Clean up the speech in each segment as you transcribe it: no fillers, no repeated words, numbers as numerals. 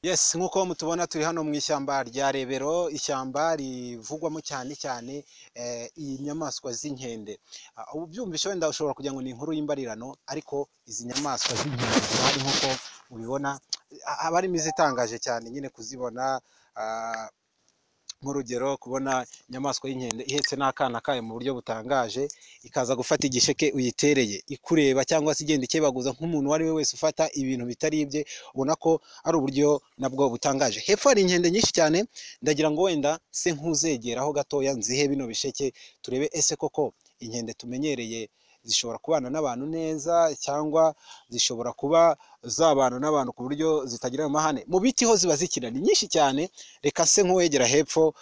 Yes, nkuko mutubona turi hano mu ishyamba rya Rebero, ishyamba rivugwamo cyane cyane inyamaswa z'inkende. Ubyumvishe wenda ushobora kugira ngo ni inkuru y'imbarirano, ariko izi nyamaswa z'inkende zari nkuko mubibona abarimo izitangaje cyane nyine kuzibona. Nk'urugero kubona inyamaswa y'inkende ihetse n'akana kayo mu buryo butangaje, ikaza gufata igisheke uyitereye ikureba cyangwa se igenda ikebaguza nk'umuntu wari we wese ufata ibintu bitari ibye. Ubona ko ari uburyo nabwo butangaje. Hepfo hari inkende nyinshi cyane, ndagira ngo wenda se nk'uzegeraho gatoya nzihe bino bisheke turebe ese koko inkende tumenyereye zishobora kubana n'abantu neza, cyangwa zishobora kuba zabana n'abantu ku buryo zitagira amahane. Mu biti ho ziba zikina ni nyinshi cyane. Reka se nk'uwegera hepfo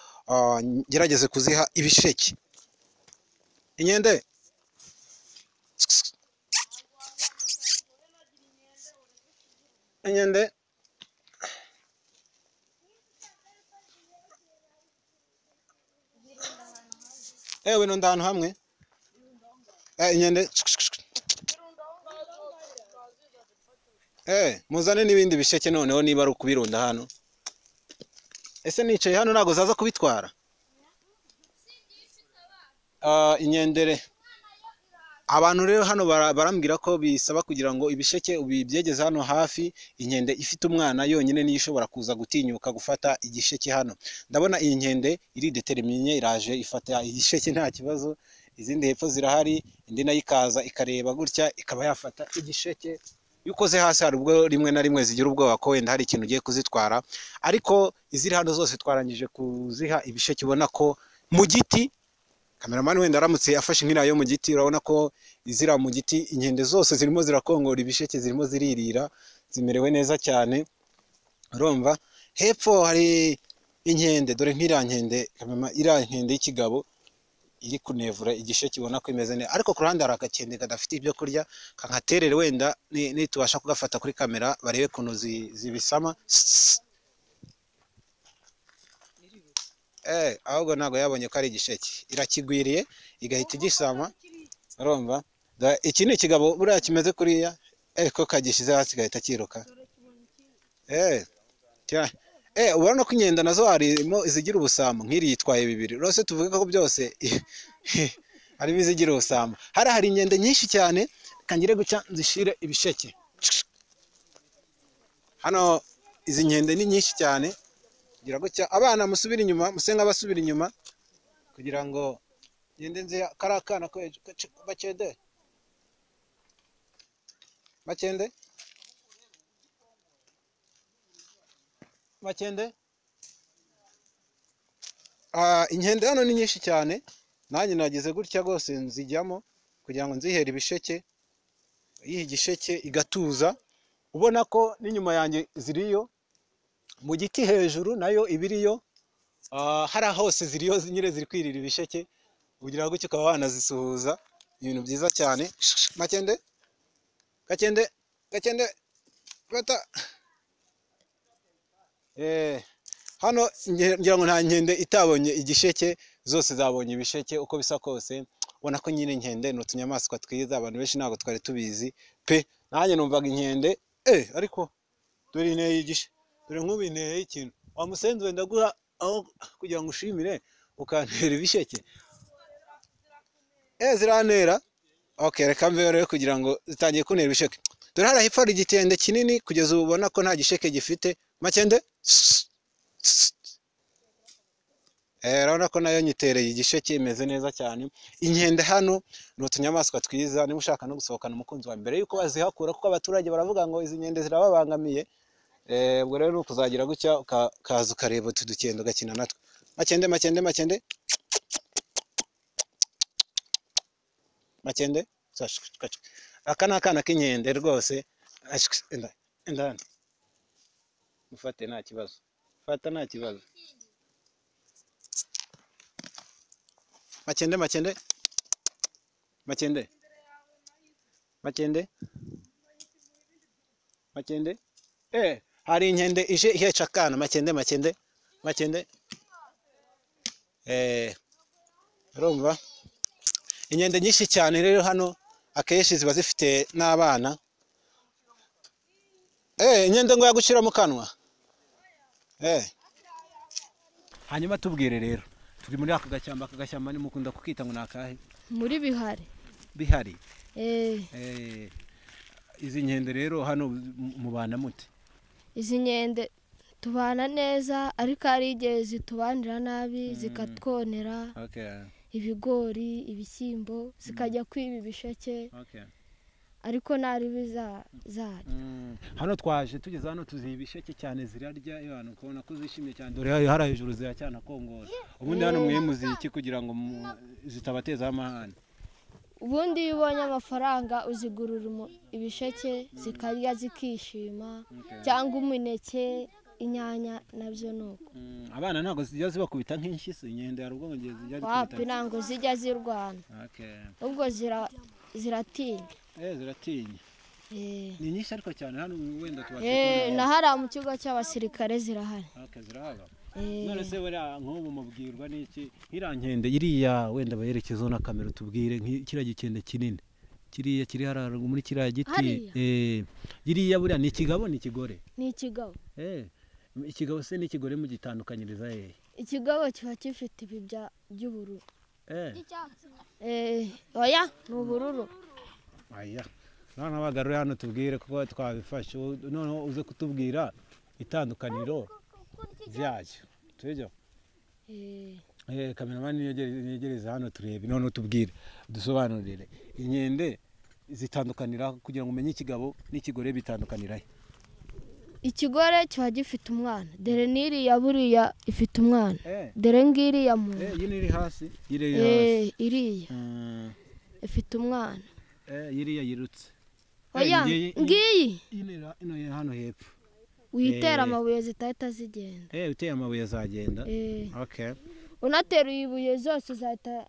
gerageze kuziha ibisheke. Inkende inkende ewe no ndano hamwe inkende muzane n'ibindi bisheke noneho niba ari ukubirunda hano. Ese nicaye hano ntago zaza kubitwara? Inkendere abantu rero hano barambwira ko bisaba kugira ngo ibisheke ubibyegeze hano hafi. Inkende ifite umwana yonyine niyo ishobora kuza gutinyuka gufata igisheke hano. Ndabona iyi nkende iri determinye, iraje ifata igisheke nta kibazo. Izindi hepfo zirahari, indi nayo ikaza ikareba gutya ikaba yafata igisheke. Yukoze hasi hari ubwo rimwe na rimwe zigira ubwoba ko wenda hari ikintu ugiye kuzitwara, ariko iziri hano zose twarangije kuziha ibisheke. Ubona ko mu giti, kameramani wenda aramutse afashe nk'iriya yo mu giti, urabona ko izira mu giti inkende zose zirimo zirakongora ibisheke, zirimo ziririra, zimerewe neza cyane. Urumva hepfo hari inkende, dore nk'iriya nkende, iriya nkende y'ikigabo iri kunevura igisheke, ubona ko imeze neza. Ariko ku ruhande hari agakende kadafite ibyo kurya, kankaterere wenda nitubasha kugafata kuri kamera barebe ukuntu zibisama. Ahubwo ntabwo yabonye ko ari igisheke, irakigwiriye igahita igisama. Urumva iki ni ikigabo buriya kimeze kuriya, ko kagishyize hasi gahita kiruka. Ubona ko inkende nazo harimo izigira ubusamo, nk'iri yitwaye bibiri. Rwose tuvuge ko byose harimo izigira ubusamo. Hari inkende nyinshi cyane, kangire guca nzishire ibisheke. Hano izi nkende ni nyinshi cyane, kugira gutya abana musubira inyuma, musenga basubira inyuma kugira ngo ngende nzi karakana ko bakende bakende makende. Inkende hano ni nyinshi cyane, nanjye nagize gutya rwose nzijyamo kugira ngo nzihere ibisheke. Iyi igisheke igatuza, ubona ko n'inyuma yanjye ziriyo mu giti hejuru nayo ibiriyo. Hari hose ziriyo nyine ziri kwirira ibisheke, kugira ngo ukaba wanazisuhuza. Ibintu byiza cyane. Makende gakende gakende bata. Hano ngira ngo nta nkende itabonye igisheke, zose zabonye ibisheke uko bisa kose. Ubona ko nyine inkende ni utunyamaswa twiza, abantu benshi ntabwo twari tubizi pe. Nanjye numvaga inkende ariko dore inteye igishe, dore nk'ubu inteye ikintu wamusenze wenda guha aho kugira ngo ushimire ukantera ibisheke. Ziranera. Reka mveho rero kugira ngo zitangiye kuntera ibisheke. Dore hari hepfo hari igitende kinini, kugeza ubu ubona ko nta gisheke gifite. Makende urabona ko nayo nyitereye igisheke, imeze neza cyane. Inkende hano ni utunyamaswa twiza, niba ushaka no gusohokana umukunzi wa mbere yuko bazihakura, kuko abaturage baravuga ngo izi nkende zirababangamiye. Ubwo rero ukuzagira gutya ukaza ukareba utu dukende ugakina natwe. Makende makende makende makende. Aka ni akana k'inkende rwose. Enda mufate nta kibazo, fata nta kibazo. Makende makende makende makende makende. Hari inkende ije ihetse akana. Makende makende makende. Urumva inkende nyinshi cyane rero hano akenshi ziba zifite n'abana. Inkende ngo yagushira mu kanwa. hanyuma tubwire rero turi muri aka gashyamba ni mukunda kukita ngo nakahe muri bihari izi nkende rero hano mubana mute izi nkende tubana neza ariko ari igihe zitubanira nabi zikatwonera ibigori ibishyimbo zikajya kwiba ibisheke ariko nari bizarya hano twaje tugeze hano tuziha ibisheke cyane zirarya abantu ukabona ko zishimye cyane dore hari hejuru ziracyana kongora ubundi hano mwimuziye iki kugira ngo zitabatezaho amahane ubundi iyo ubonye amafaranga uzigurura ibisheke zikarya zikishima cyangwa umuneke inyanya nabyo nuko abana ntago zijya zibakubita nk'inshyisi inkende ya rugo ngeze zijya wapi ntago zijya zirwana ubwo ziratinya ziratinya ni nyinshi ariko cyane hano wenda tubashe na hariya mu kigo cy'abasirikare zirahari zirahaba none se buriya nk'ubu mubwirwa n'iki nk'irankende iriya wenda bayerekezaho na kamera tubwire nk'ikiriya gikende kinini kiriya kiri harara muri kiriya giti iriya buriya ni ikigabo ni ikigore ni ikigabo ikigabo se n'ikigore mu gitandukanyiriza ikigabo kiba gifite ibi by'ubururu oya ni ubururu none abagarure hano tubwire kuko twabifashe noneho uze kutubwira itandukaniro ryacyo tujyo kameramani yegereza hano turebe none tubwire dusobanurire inkende zitandukanira kugira ngo umenye ikigabo n'ikigore bitandukanira ikigore kiba gifite umwana dore n'iriya buriya ifite umwana dore ngiriya mu iri hasi iriya ifite umwana iriya yirutse oya ngiyi ino hano hepfo witera amabuye zitahita zigenda uteye amabuye zagenda unateruye ibuye zose zahita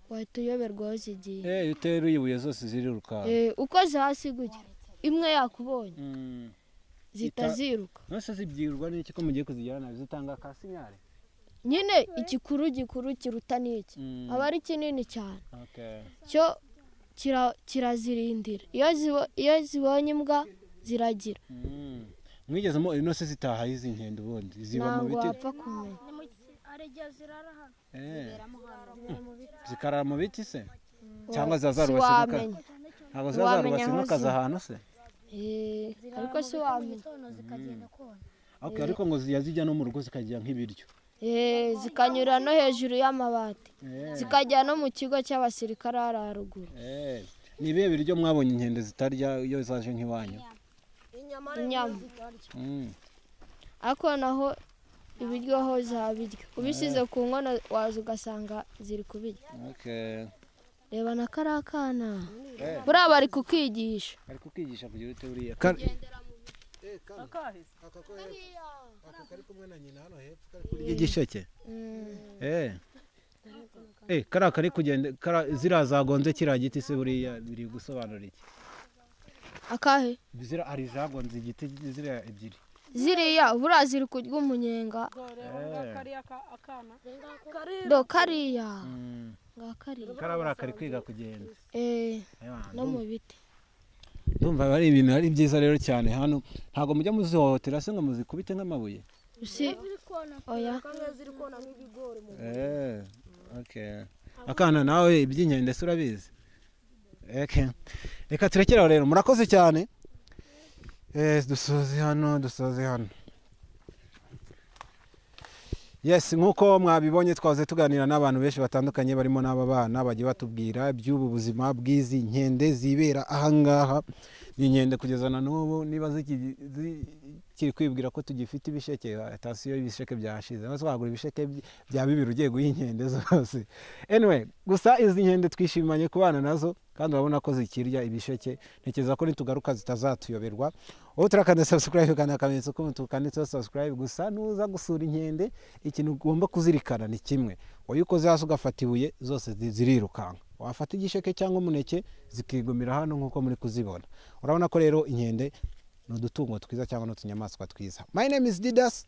wahita uyoberwa aho zigiye uteruye ibuye zose ziriruka uko hasi gutya imwe yakubonye zita ziruka nose zibyirwa n'iki ko mugiye kuzijyana zitanga kasinyare nyine igikuru kiruta n'iki aba ari kinini cyane cyo kirazirindira iyo zibonye imbwa ziragira mwigezemo inose zitaha izi nkende ubundi ziba mu biti wapfa kumenya zikarara mu biti se cyangwa zazarubasimukaza ahantu se ariko si wamenya ariko ngo zijya no mu rugo zikagira nk'ibiryo zikanyura no hejuru y'amabati zikajya no mu kigo cy'abasirikare hari haruguru ni ibihe biryo mwabonye inkende zitarya iyo zaje nk'iwanyu inyama ariko naho ibiryo ho zabirya ubisize ku nkono waza ugasanga ziri kubirya reba na kariya kana buriya bari kukigisha kugira ute buriya kari kumwe na nyina hano hepfo kari kurya igisheke kariya kari kugenda ziriya zagonze kiriya giti se buriya biri gusobanura iki akahe hari zagonze igiti ziriya ebyiri ziriya buriya ziri kurya umunyenga kariya karabura kari kwiga kugenda no mu biti ndumva ari ibintu ari byiza rero cyane hano ntabwo mujya muzihohotera se ngo muzikubite nk'amabuye oya akana nawe iby'inkende se urabizi reka turekeraho rero murakoze cyane dusoze hano yes nk'uko mwabibonye twaze tuganira n'abantu benshi batandukanye barimo n'aba bana bagiye batubwira iby'ubu buzima bw'izi nkende zibera ahangaha ni inkende kugeza na n'ubu niba zikiri kwibwira ko tugifite ibisheke atasiyo y'ibisheke byashize maze twagura ibisheke bya bibiri ugiye guha inkende zose anyway gusa izi nkende twishimanye kubana nazo kandi urabona ko zikirya ibisheke ntekereza ko nitugaruka zitazatuyoberwa wowe turakanda subscribe kandi akamenyetso k'umutuku kanditseho subscribe gusa nuza gusura inkende ikintu ugomba kuzirikana ni kimwe wowe ukoze hasi ugafata ibuye zose zirirukanka wafata igisheke cyangwa umuneke zikigumira hano nk'uko muri kuzibona urabona ko rero inkende ni udutungo twiza cyangwa n'utunyamaswa twiza. My name is Didas,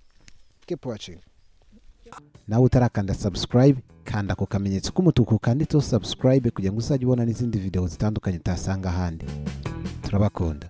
keep watching. Nawe utarakanda subscribe kanda ku kamenyetso k'umutuku kanditseho subscribe kugira ngo uzajye ubona n'izindi video zitandukanye utasanga ahandi. Turabakunda.